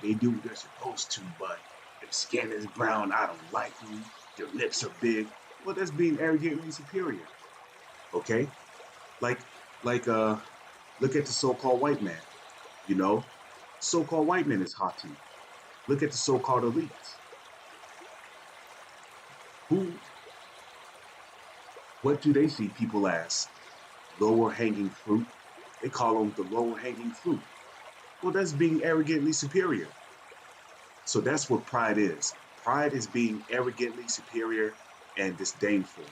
They do what they're supposed to, but their skin is brown. I don't like them. Their lips are big. Well, that's being arrogantly superior. Okay, like like look at the so-called white man. You know, so-called white man is haughty. Look at the so-called elites. Who? What do they see people as? Lower hanging fruit. They call them the lower hanging fruit. Well, that's being arrogantly superior. So that's what pride is. Pride is being arrogantly superior and disdainful.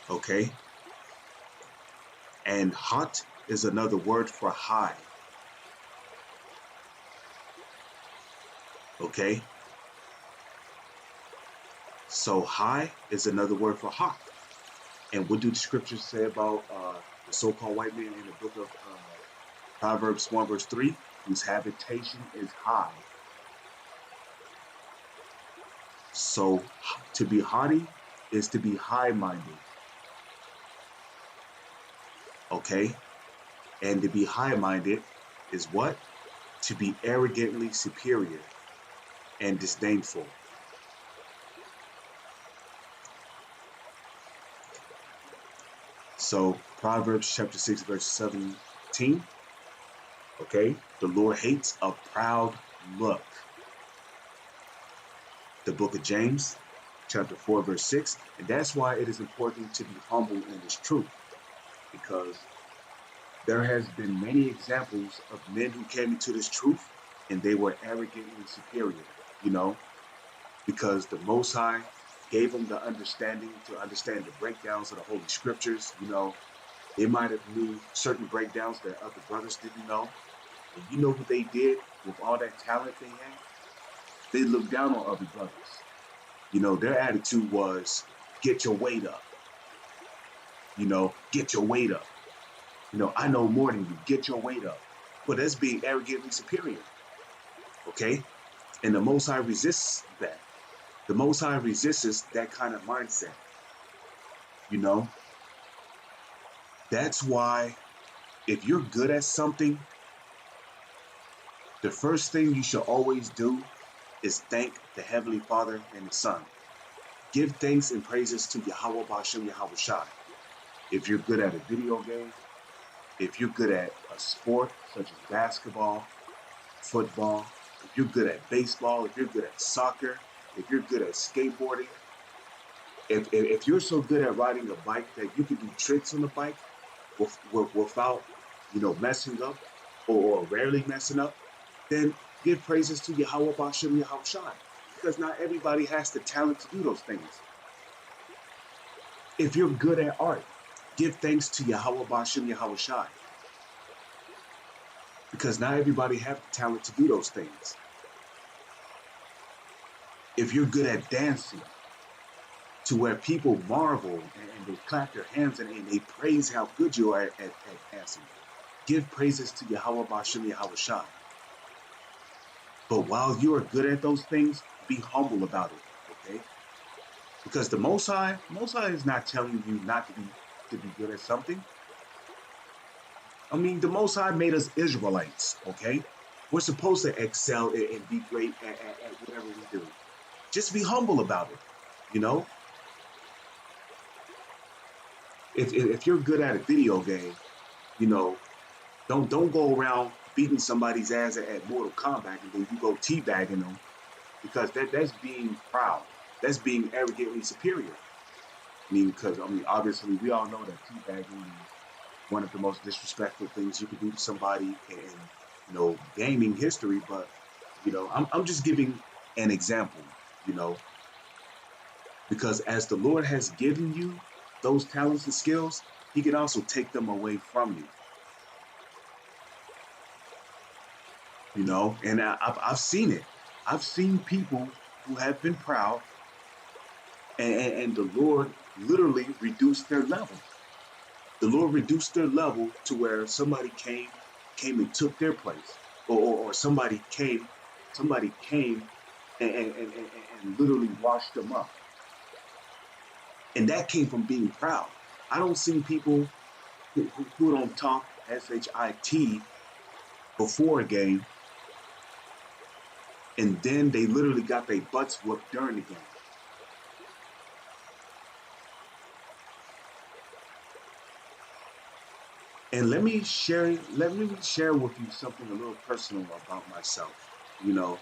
Okay? And hot is another word for high. Okay? So high is another word for hot. And what do the scriptures say about the so-called white man in the book of Proverbs 1 verse 3? Whose habitation is high. So to be haughty is to be high-minded. Okay? And to be high-minded is what? To be arrogantly superior and disdainful. So Proverbs chapter 6 verse 17, okay? The Lord hates a proud look. The book of James chapter 4 verse 6, and that's why it is important to be humble in this truth, because there has been many examples of men who came into this truth and they were arrogantly superior, you know, because the Most High gave them the understanding to understand the breakdowns of the Holy Scriptures. You know, they might have knew certain breakdowns that other brothers didn't know. And you know what they did with all that talent they had? They looked down on other brothers. You know, their attitude was, get your weight up. You know, get your weight up. You know, I know more than you. Get your weight up. Well, that's being arrogantly superior. Okay? And the Most High resists that. The Most High resists that kind of mindset. You know, that's why if you're good at something, the first thing you should always do is thank the Heavenly Father and the Son. Give thanks and praises to Yahweh Bashem Yahweh Shai. If you're good at a video game, if you're good at a sport such as basketball, football, if you're good at baseball, if you're good at soccer, if you're good at skateboarding, if you're so good at riding a bike that you can do tricks on the bike without, you know, messing up or rarely messing up, then give praises to Yahweh Bashem Yahweh Shai. Because not everybody has the talent to do those things. If you're good at art, give thanks to Yahweh Bashem Yahweh Shai. Because not everybody has the talent to do those things. If you're good at dancing, to where people marvel and they clap their hands and they praise how good you are at dancing, give praises to Yahweh Bashem Yahweh Shai. But while you are good at those things, be humble about it, okay? Because the Most High is not telling you not to be good at something. I mean, the Most High made us Israelites, okay? We're supposed to excel and be great at whatever we do. Just be humble about it, you know? If you're good at a video game, you know, don't go around beating somebody's ass at Mortal Kombat and then you go teabagging them, because that's being proud. That's being arrogantly superior. I mean, because obviously we all know that teabagging is one of the most disrespectful things you could do to somebody in, you know, gaming history. But you know, I'm just giving an example, you know, because as the Lord has given you those talents and skills, He can also take them away from you. You know, and I've seen it. I've seen people who have been proud, and the Lord literally reduced their level. The Lord reduced their level to where somebody came and took their place, or somebody came and literally washed them up. And that came from being proud. I don't see people who don't talk SHIT before a game, and then they literally got their butts whooped during the game. And let me share with you something a little personal about myself. You know,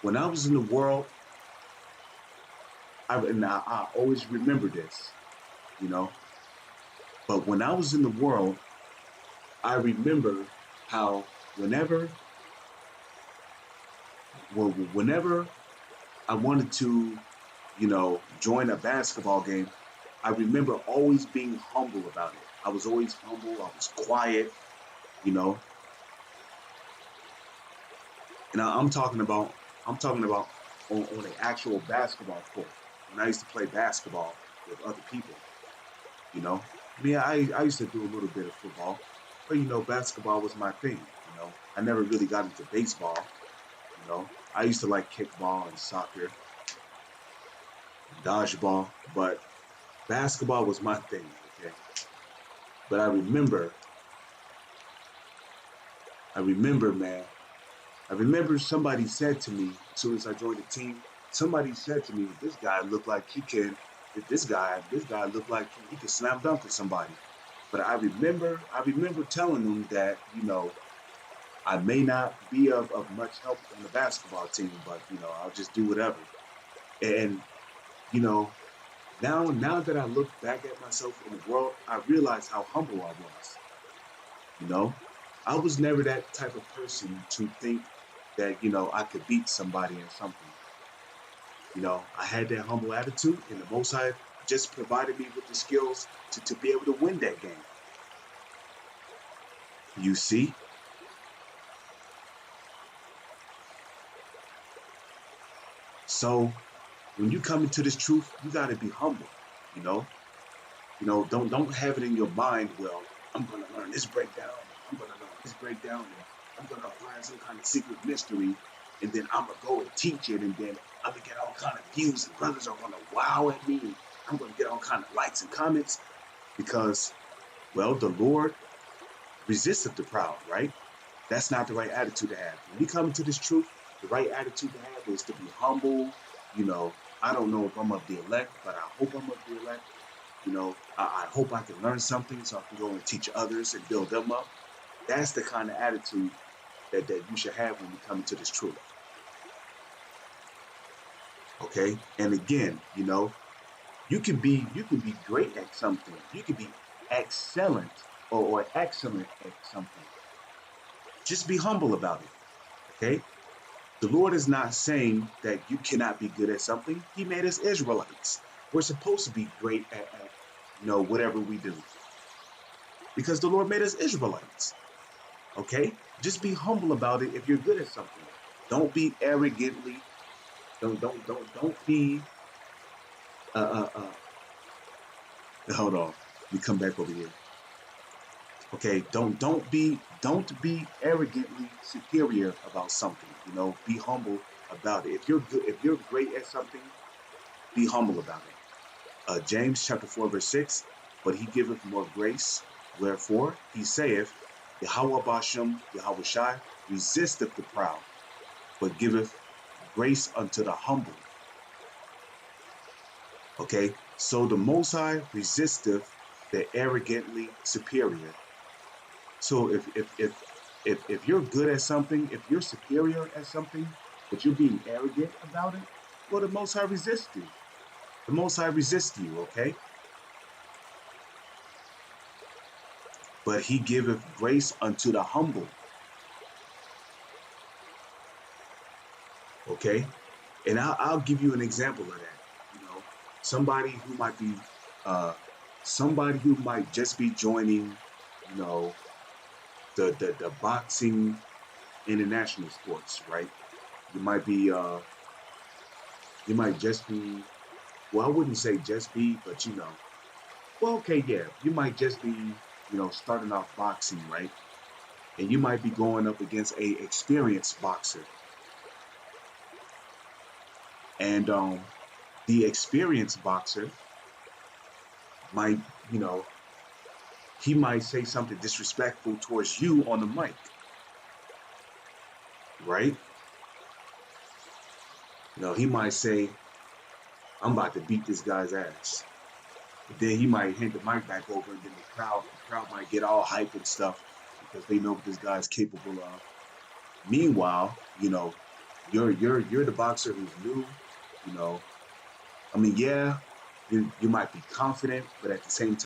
when I was in the world, I always remember this, you know, but when I was in the world, I remember how whenever, whenever I wanted to, join a basketball game, I remember always being humble about it. I was always humble. I was quiet, you know, and I'm talking about on an actual basketball court when I used to play basketball with other people. You know, I mean, I used to do a little bit of football, but basketball was my thing. I never really got into baseball. I used to like kickball and soccer, and dodgeball, but basketball was my thing. Okay, but I remember, man. I remember somebody said to me as soon as I joined the team. Somebody said to me, "This guy looked like he can. This guy looked like he could slam dunk with somebody." But I remember telling them that I may not be of much help on the basketball team, but I'll just do whatever. And you know, now that I look back at myself in the world, I realize how humble I was. You know, I was never that type of person to think that I could beat somebody in something. I had that humble attitude, and the Most High just provided me with the skills to be able to win that game. You see, so when you come into this truth, you got to be humble. You know, don't have it in your mind. Well, I'm gonna learn this breakdown. I'm gonna learn this breakdown, and I'm gonna find some kind of secret mystery, and then I'm gonna go and teach it, and then I'm gonna get all kind of views, and brothers are gonna wow at me, and I'm gonna get all kind of likes and comments because, well, the Lord resisteth the proud, right? That's not the right attitude to have. When you come into this truth, the right attitude to have is to be humble. You know, I don't know if I'm of the elect, but I hope I'm of the elect. I hope I can learn something so I can go and teach others and build them up. That's the kind of attitude that you should have when you come into this truth. Okay. And again, you can be great at something. You can be excellent or excellent at something. Just be humble about it. Okay. The Lord is not saying that you cannot be good at something. He made us Israelites. We're supposed to be great at whatever we do because the Lord made us Israelites. Okay? Just be humble about it if you're good at something. Don't be arrogantly. Don't be. Hold on. Let me come back over here. Okay. Don't be arrogantly superior about something. Be humble about it. If you're good, if you're great at something, be humble about it. James chapter 4 verse 6. But he giveth more grace. Wherefore he saith, Yahweh Bashem, Yahweh Shai, resisteth the proud, but giveth grace unto the humble. Okay, so the Most High resisteth the arrogantly superior. So if you're good at something, if you're superior at something, but you're being arrogant about it, well, the Most High resists you. The Most High resists you. Okay, but He giveth grace unto the humble. Okay, and I'll give you an example of that. Somebody who might be, uh, somebody who might just be joining, you know, the boxing international sports, right? You might be, you might just be, well, I wouldn't say just be, but well, okay, yeah, you might just be, starting off boxing, right? And you might be going up against a experienced boxer, and the experienced boxer might, you know, he might say something disrespectful towards you on the mic, right? He might say, "I'm about to beat this guy's ass." But then he might hand the mic back over, and then the crowd might get all hype and stuff because they know what this guy's capable of. Meanwhile, you're the boxer who's new. You know, I mean, yeah, you might be confident, but at the same